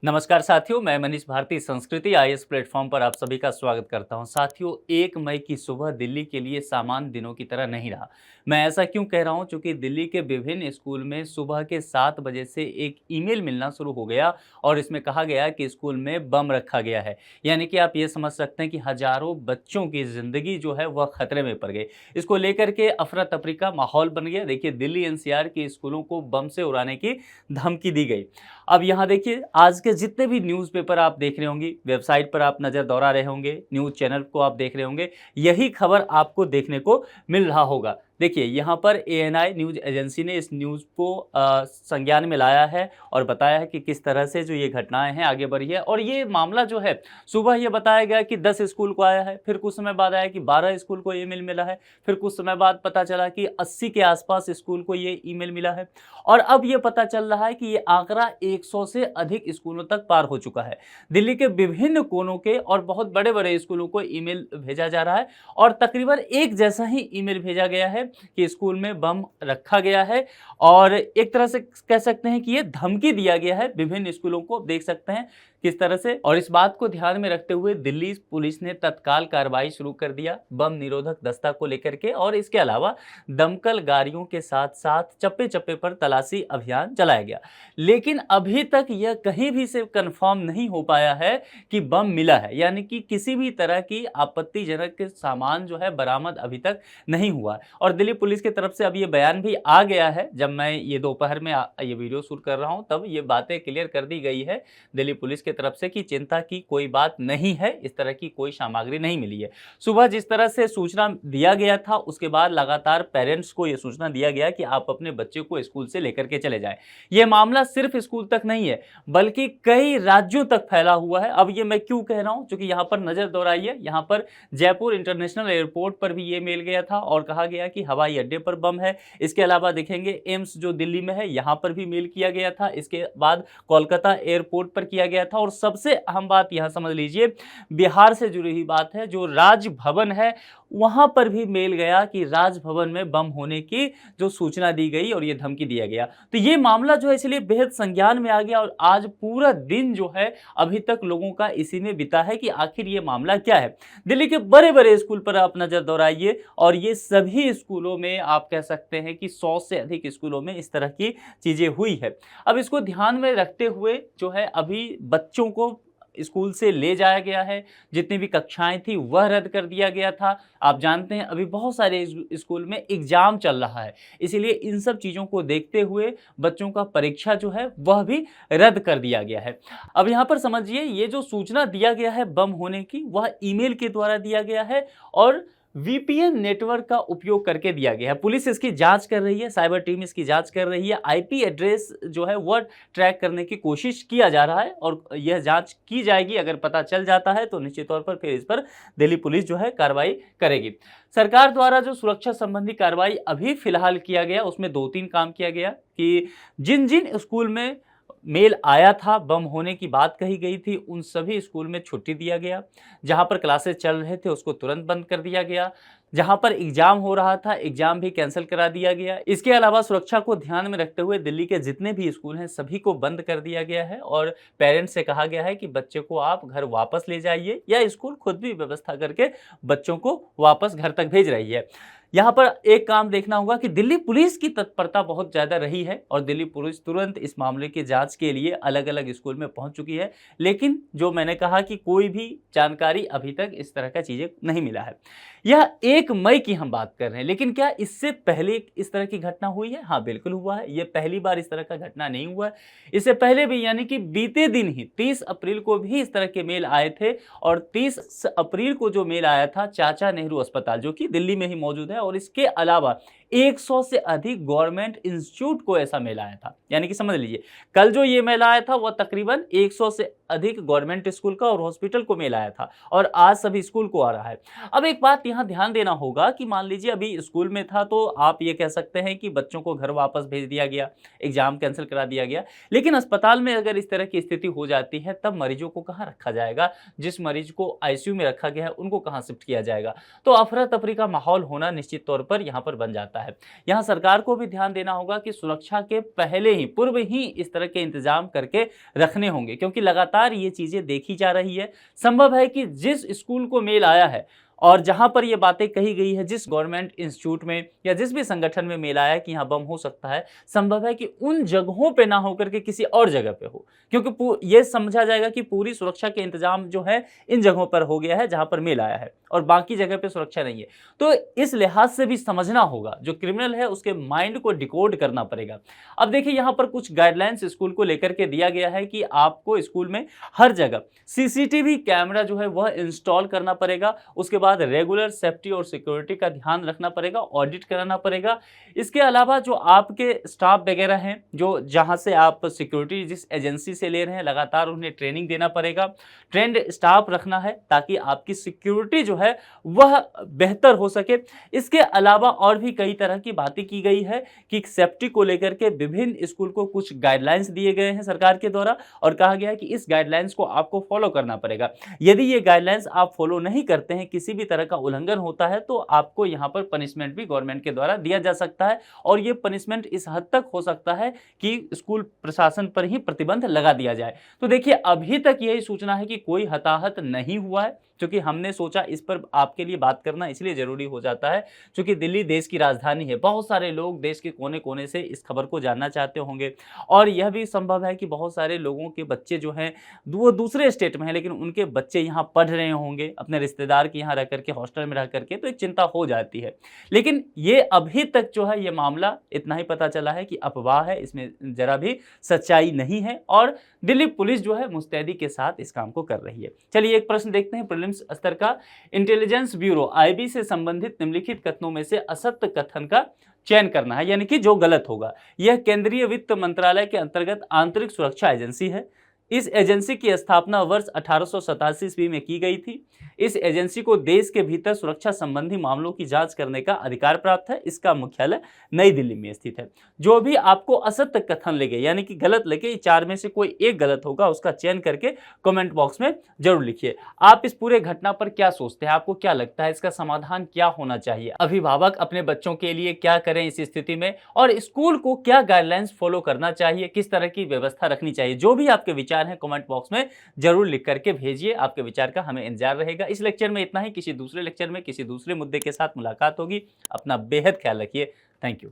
नमस्कार साथियों, मैं मनीष भारती संस्कृति आईएएस प्लेटफॉर्म पर आप सभी का स्वागत करता हूं। साथियों, 1 मई की सुबह दिल्ली के लिए सामान्य दिनों की तरह नहीं रहा। मैं ऐसा क्यों कह रहा हूं? क्योंकि दिल्ली के विभिन्न स्कूल में सुबह के 7 बजे से एक ईमेल मिलना शुरू हो गया और इसमें कहा गया कि स्कूल में बम रखा गया है। यानी कि आप ये समझ सकते हैं कि हजारों बच्चों की जिंदगी जो है वह खतरे में पड़ गई। इसको लेकर के अफरा तफरी का माहौल बन गया। देखिए, दिल्ली एनसीआर के स्कूलों को बम से उड़ाने की धमकी दी गई। अब यहाँ देखिए, आज के जितने भी न्यूज़पेपर आप देख रहे होंगे, वेबसाइट पर आप नज़र दौड़ा रहे होंगे, न्यूज़ चैनल को आप देख रहे होंगे, यही खबर आपको देखने को मिल रहा होगा। देखिए, यहाँ पर एएनआई न्यूज़ एजेंसी ने इस न्यूज़ को संज्ञान में लाया है और बताया है कि किस तरह से जो ये घटनाएं हैं आगे बढ़ी है। और ये मामला जो है, सुबह ये बताया गया कि 10 स्कूल को आया है, फिर कुछ समय बाद आया कि 12 स्कूल को ईमेल मिला है, फिर कुछ समय बाद पता चला कि 80 के आसपास स्कूल को ये ईमेल मिला है और अब ये पता चल रहा है कि ये आंकड़ा 100 से अधिक स्कूलों तक पार हो चुका है। दिल्ली के विभिन्न कोनों के और बहुत बड़े-बड़े स्कूलों को ईमेल भेजा जा रहा है और तकरीबन एक जैसा ही ईमेल भेजा गया है कि स्कूल में बम रखा गया है और एक तरह से कह सकते हैं कि ये धमकी दिया गया है विभिन्न स्कूलों को। देख सकते हैं किस तरह से, और इस बात को ध्यान में रखते हुए दिल्ली पुलिस ने तत्काल कार्रवाई शुरू कर दिया बम निरोधक दस्ता को लेकर के, और इसके अलावा दमकल गाड़ियों के साथ साथ चप्पे चप्पे पर तलाशी अभियान चलाया गया। लेकिन अभी तक यह कहीं भी से कंफर्म नहीं हो पाया है कि बम मिला है, यानी कि किसी भी तरह की आपत्तिजनक सामान जो है बरामद अभी तक नहीं हुआ है। और दिल्ली पुलिस की तरफ से अब ये बयान भी आ गया है। जब मैं ये दोपहर में ये वीडियो शूट कर रहा हूं तब ये बातें क्लियर कर दी गई है दिल्ली पुलिस की तरफ से कि चिंता की कोई बात नहीं है, इस तरह की कोई सामग्री नहीं मिली है। सुबह जिस तरह से सूचना दिया गया था उसके बाद लगातार पेरेंट्स को यह सूचना दिया गया कि आप अपने बच्चे को स्कूल से लेकर के चले जाएं। यह मामला सिर्फ स्कूल तक नहीं है बल्कि कई राज्यों तक फैला हुआ है। अब ये मैं क्यों कह रहा हूं? क्योंकि यहां पर नजर दौड़ाइए, यहां पर जयपुर इंटरनेशनल एयरपोर्ट पर भी ये मेल गया था और कहा गया कि हवाई अड्डे पर बम है। इसके अलावा देखेंगे एम्स जो दिल्ली में है यहां पर भी मेल किया गया था। इसके बाद कोलकाता एयरपोर्ट पर किया गया था और सबसे अहम बात यहां समझ लीजिए, बिहार से जुड़ी हुई बात है, जो राजभवन है वहां पर भी मेल गया कि राजभवन में बम होने की जो सूचना दी गई और ये धमकी दिया गया। तो ये मामला जो है इसलिए बेहद संज्ञान में आ गया और आज पूरा दिन जो है अभी तक लोगों का इसी में बीता है कि आखिर ये मामला क्या है। दिल्ली के बड़े बड़े स्कूल पर आप नजर दौड़ाइए और ये सभी स्कूलों में आप कह सकते हैं कि 100 से अधिक स्कूलों में इस तरह की चीजें हुई है। अब इसको ध्यान में रखते हुए जो है अभी बच्चों को स्कूल से ले जाया गया है, जितनी भी कक्षाएं थी वह रद्द कर दिया गया था। आप जानते हैं अभी बहुत सारे स्कूल में एग्जाम चल रहा है, इसीलिए इन सब चीज़ों को देखते हुए बच्चों का परीक्षा जो है वह भी रद्द कर दिया गया है। अब यहाँ पर समझिए, ये जो सूचना दिया गया है बम होने की वह ईमेल के द्वारा दिया गया है और वीपीएन नेटवर्क का उपयोग करके दिया गया है। पुलिस इसकी जांच कर रही है, साइबर टीम इसकी जांच कर रही है। आईपी एड्रेस जो है वह ट्रैक करने की कोशिश किया जा रहा है और यह जांच की जाएगी। अगर पता चल जाता है तो निश्चित तौर पर फिर इस पर दिल्ली पुलिस जो है कार्रवाई करेगी। सरकार द्वारा जो सुरक्षा संबंधी कार्रवाई अभी फिलहाल किया गया उसमें 2-3 काम किया गया कि जिन जिन स्कूल में मेल आया था बम होने की बात कही गई थी उन सभी स्कूल में छुट्टी दिया गया। जहां पर क्लासेस चल रहे थे उसको तुरंत बंद कर दिया गया। जहां पर एग्जाम हो रहा था एग्जाम भी कैंसिल करा दिया गया। इसके अलावा सुरक्षा को ध्यान में रखते हुए दिल्ली के जितने भी स्कूल हैं सभी को बंद कर दिया गया है और पेरेंट्स से कहा गया है कि बच्चे को आप घर वापस ले जाइए या स्कूल खुद भी व्यवस्था करके बच्चों को वापस घर तक भेज रही है। यहाँ पर एक काम देखना होगा कि दिल्ली पुलिस की तत्परता बहुत ज़्यादा रही है और दिल्ली पुलिस तुरंत इस मामले की जांच के लिए अलग अलग स्कूल में पहुंच चुकी है। लेकिन जो मैंने कहा कि कोई भी जानकारी अभी तक इस तरह का चीज़ें नहीं मिला है। यह 1 मई की हम बात कर रहे हैं, लेकिन क्या इससे पहले इस तरह की घटना हुई है? हाँ, बिल्कुल हुआ है। ये पहली बार इस तरह का घटना नहीं हुआ है। इससे पहले भी यानी कि बीते दिन ही 30 अप्रैल को भी इस तरह के मेल आए थे और 30 अप्रैल को जो मेल आया था चाचा नेहरू अस्पताल जो कि दिल्ली में ही मौजूद है और इसके अलावा 100 से अधिक गवर्नमेंट इंस्टीट्यूट को ऐसा मेल आया था। यानी कि समझ लीजिए, कल जो ये मेल आया था वह तकरीबन 100 से अधिक गवर्नमेंट स्कूल का और हॉस्पिटल को मेल आया था और आज सभी स्कूल को आ रहा है। अब एक बात यहाँ ध्यान देना होगा कि मान लीजिए अभी स्कूल में था तो आप ये कह सकते हैं कि बच्चों को घर वापस भेज दिया गया, एग्जाम कैंसिल करा दिया गया। लेकिन अस्पताल में अगर इस तरह की स्थिति हो जाती है तब मरीजों को कहाँ रखा जाएगा? जिस मरीज को आईसीयू में रखा गया है उनको कहाँ शिफ्ट किया जाएगा? तो अफरा तफरी का माहौल होना निश्चित तौर पर यहाँ पर बन जाता है। यहाँ सरकार को भी ध्यान देना होगा कि सुरक्षा के पहले ही पूर्व ही इस तरह के इंतजाम करके रखने होंगे, क्योंकि लगातार ये चीजें देखी जा रही है। संभव है कि जिस स्कूल को मेल आया है और जहां पर ये बातें कही गई है, जिस गवर्नमेंट इंस्टीट्यूट में या जिस भी संगठन में मेल आया है कि यहाँ बम हो सकता है, संभव है कि उन जगहों पे ना होकर के किसी और जगह पे हो, क्योंकि ये समझा जाएगा कि पूरी सुरक्षा के इंतजाम जो है इन जगहों पर हो गया है जहां पर मेल आया है और बाकी जगह पे सुरक्षा नहीं है। तो इस लिहाज से भी समझना होगा, जो क्रिमिनल है उसके माइंड को डिकोड करना पड़ेगा। अब देखिए यहाँ पर कुछ गाइडलाइंस स्कूल को लेकर के दिया गया है कि आपको स्कूल में हर जगह सीसीटीवी कैमरा जो है वह इंस्टॉल करना पड़ेगा। उसके बाद रेगुलर सेफ्टी और सिक्योरिटी का ध्यान रखना पड़ेगा, ऑडिट कराना पड़ेगा। इसके अलावा जो आपके स्टाफ वगैरह हैं, जो जहां से आप सिक्योरिटी जिस एजेंसी से ले रहे हैं, लगातार उन्हें ट्रेनिंग देना पड़ेगा। ट्रेंड स्टाफ रखना है ताकि आपकी सिक्योरिटी जो है वह बेहतर हो सके। इसके अलावा और भी कई तरह की बातें की गई है कि सेफ्टी को लेकर के विभिन्न स्कूल को कुछ गाइडलाइंस दिए गए हैं सरकार के द्वारा और कहा गया है कि इस गाइडलाइंस को आपको फॉलो करना पड़ेगा। यदि ये गाइडलाइंस आप फॉलो नहीं करते हैं, किसी भी तरह का उल्लंघन होता है, तो आपको यहाँ पर पनिशमेंट भी गवर्नमेंट के द्वारा दिया जा सकता है और ये पनिशमेंट इस हद तक हो सकता है कि स्कूल प्रशासन पर ही प्रतिबंध लगा दिया जाए। तो देखिए अभी तक यही सूचना है कि कोई हताहत नहीं हुआ है, क्योंकि हमने सोचा इस पर आपके लिए बात करना इसलिए जरूरी हो जाता है क्योंकि दिल्ली देश की राजधानी है। बहुत सारे लोग देश के कोने कोने से इस खबर को जानना चाहते होंगे और यह भी संभव है कि बहुत सारे लोगों के बच्चे जो हैं वो दूसरे स्टेट में हैं, लेकिन उनके बच्चे यहाँ पढ़ रहे होंगे अपने रिश्तेदार के यहाँ रह करके, हॉस्टल में रह करके, तो एक चिंता हो जाती है। लेकिन ये अभी तक जो है ये मामला इतना ही पता चला है कि अफवाह है, इसमें जरा भी सच्चाई नहीं है और दिल्ली पुलिस जो है मुस्तैदी के साथ इस काम को कर रही है। चलिए एक प्रश्न देखते हैं प्रीलिम्स स्तर का। इंटेलिजेंस ब्यूरो आईबी से संबंधित निम्नलिखित कथनों में से असत्य कथन का चयन करना है, यानी कि जो गलत होगा। यह केंद्रीय वित्त मंत्रालय के अंतर्गत आंतरिक सुरक्षा एजेंसी है। इस एजेंसी की स्थापना वर्ष 1887 ईस्वी में की गई थी। इस एजेंसी को देश के भीतर सुरक्षा संबंधी मामलों की जांच करने का अधिकार प्राप्त है। इसका मुख्यालय नई दिल्ली में स्थित है। जो भी आपको असत्य कथन लगे, यानी कि गलत लगे, चार में से कोई एक गलत होगा, उसका चयन करके कमेंट बॉक्स में जरूर लिखिए। आप इस पूरे घटना पर क्या सोचते हैं? आपको क्या लगता है इसका समाधान क्या होना चाहिए? अभिभावक अपने बच्चों के लिए क्या करें इस स्थिति में और स्कूल को क्या गाइडलाइंस फॉलो करना चाहिए, किस तरह की व्यवस्था रखनी चाहिए? जो भी आपके विचार है कमेंट बॉक्स में जरूर लिख करके भेजिए। आपके विचार का हमें इंतजार रहेगा। इस लेक्चर में इतना ही। किसी दूसरे लेक्चर में किसी दूसरे मुद्दे के साथ मुलाकात होगी। अपना बेहद ख्याल रखिए। Thank you.